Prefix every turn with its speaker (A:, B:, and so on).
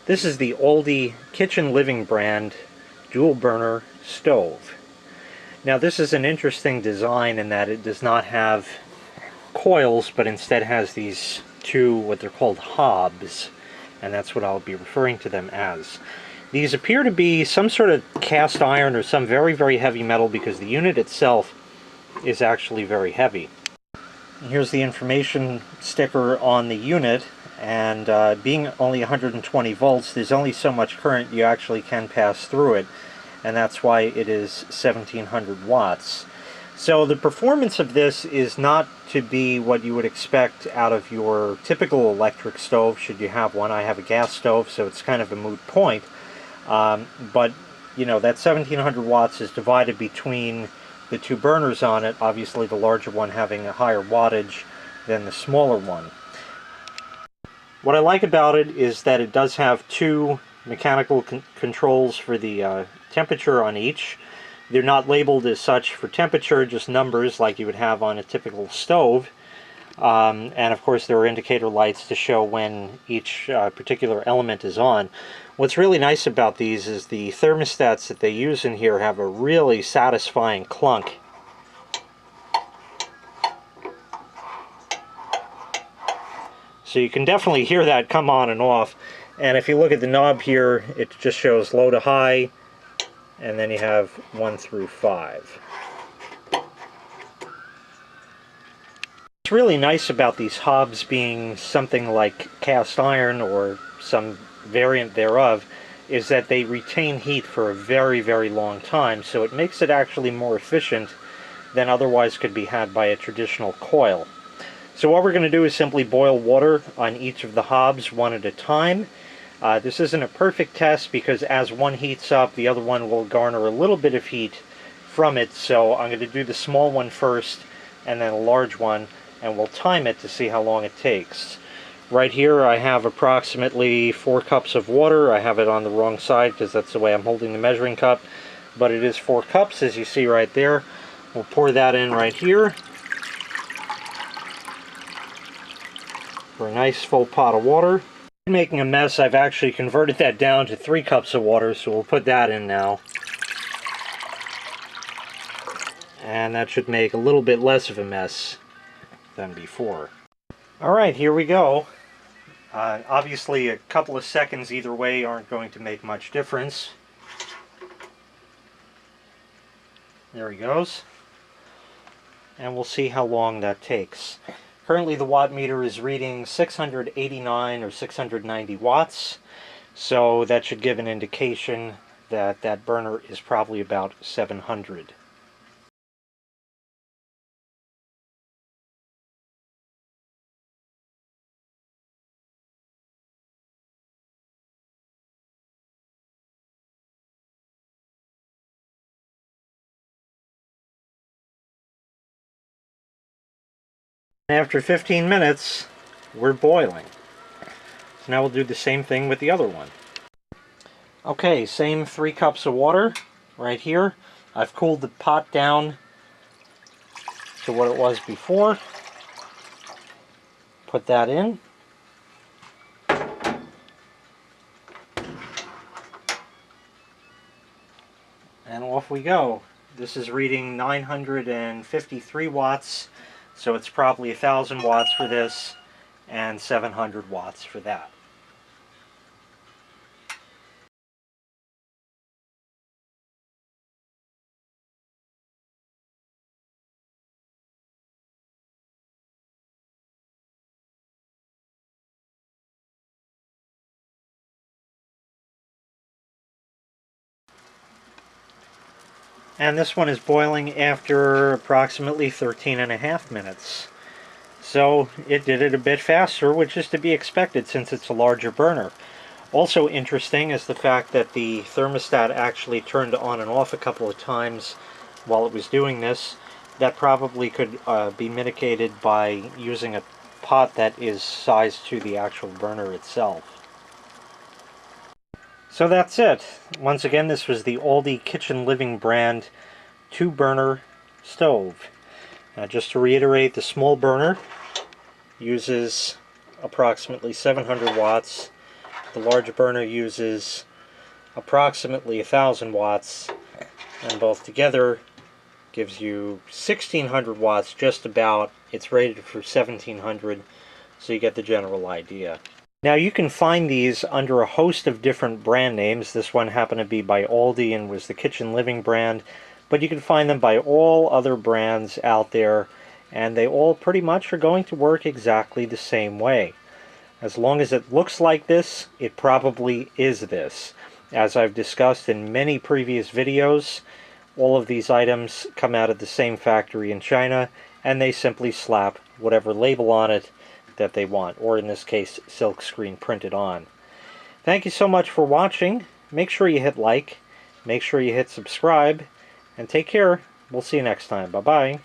A: This is the Aldi Kitchen Living brand dual burner stove. Now this is an interesting design in that it does not have coils, but instead has these two, what they're called hobs, and that's what I'll be referring to them as. These appear to be some sort of cast iron or some very, very heavy metal because the unit itself is actually very heavy. Here's the information sticker on the unit, and being only 120 volts, there's only so much current you actually can pass through it, and that's why it is 1700 watts. So the performance of this is not to be what you would expect out of your typical electric stove, should you have one. I have a gas stove, so it's kind of a moot point. But, you know, that 1700 watts is divided between the two burners on it, obviously the larger one having a higher wattage than the smaller one. What I like about it is that it does have two mechanical controls for the temperature on each. They're not labeled as such for temperature, just numbers like you would have on a typical stove. And of course there are indicator lights to show when each particular element is on. What's really nice about these is the thermostats that they use in here have a really satisfying clunk. So you can definitely hear that come on and off. And if you look at the knob here, it just shows low to high, and then you have 1 through 5. What's really nice about these hobs being something like cast iron or some variant thereof is that they retain heat for a very, very long time, so it makes it actually more efficient than otherwise could be had by a traditional coil. So what we're going to do is simply boil water on each of the hobs one at a time. This isn't a perfect test because as one heats up, the other one will garner a little bit of heat from it, so I'm going to do the small one first and then a large one, and we'll time it to see how long it takes. Right here I have approximately 4 cups of water. I have it on the wrong side because that's the way I'm holding the measuring cup, but it is 4 cups as you see right there. We'll pour that in right here for a nice full pot of water. Making a mess, I've actually converted that down to 3 cups of water, so we'll put that in now. And that should make a little bit less of a mess than before. Alright, here we go. Obviously a couple of seconds either way aren't going to make much difference. There he goes. And we'll see how long that takes. Currently the watt meter is reading 689 or 690 watts, so that should give an indication that that burner is probably about 700. After 15 minutes, we're boiling. So now we'll do the same thing with the other one. Okay, same 3 cups of water right here. I've cooled the pot down to what it was before. Put that in. And off we go. This is reading 953 watts. So it's probably 1000 watts for this and 700 watts for that. And this one is boiling after approximately 13.5 minutes. So it did it a bit faster, which is to be expected since it's a larger burner. Also interesting is the fact that the thermostat actually turned on and off a couple of times while it was doing this. That probably could be mitigated by using a pot that is sized to the actual burner itself. So that's it. Once again, this was the Aldi Kitchen Living brand 2-burner stove. Just to reiterate, the small burner uses approximately 700 watts. The The large burner uses approximately 1,000 watts, and both together gives you 1,600 watts, just about. It's rated for 1,700, so you get the general idea. Now you can find these under a host of different brand names. This one happened to be by Aldi and was the Kitchen Living brand, but you can find them by all other brands out there, and they all pretty much are going to work exactly the same way. As long as it looks like this, it probably is this. As I've discussed in many previous videos, all of these items come out of the same factory in China, and they simply slap whatever label on it that they want, or in this case, silk screen printed on. Thank you so much for watching. Make sure you hit like, make sure you hit subscribe, and take care. We'll see you next time. Bye-bye.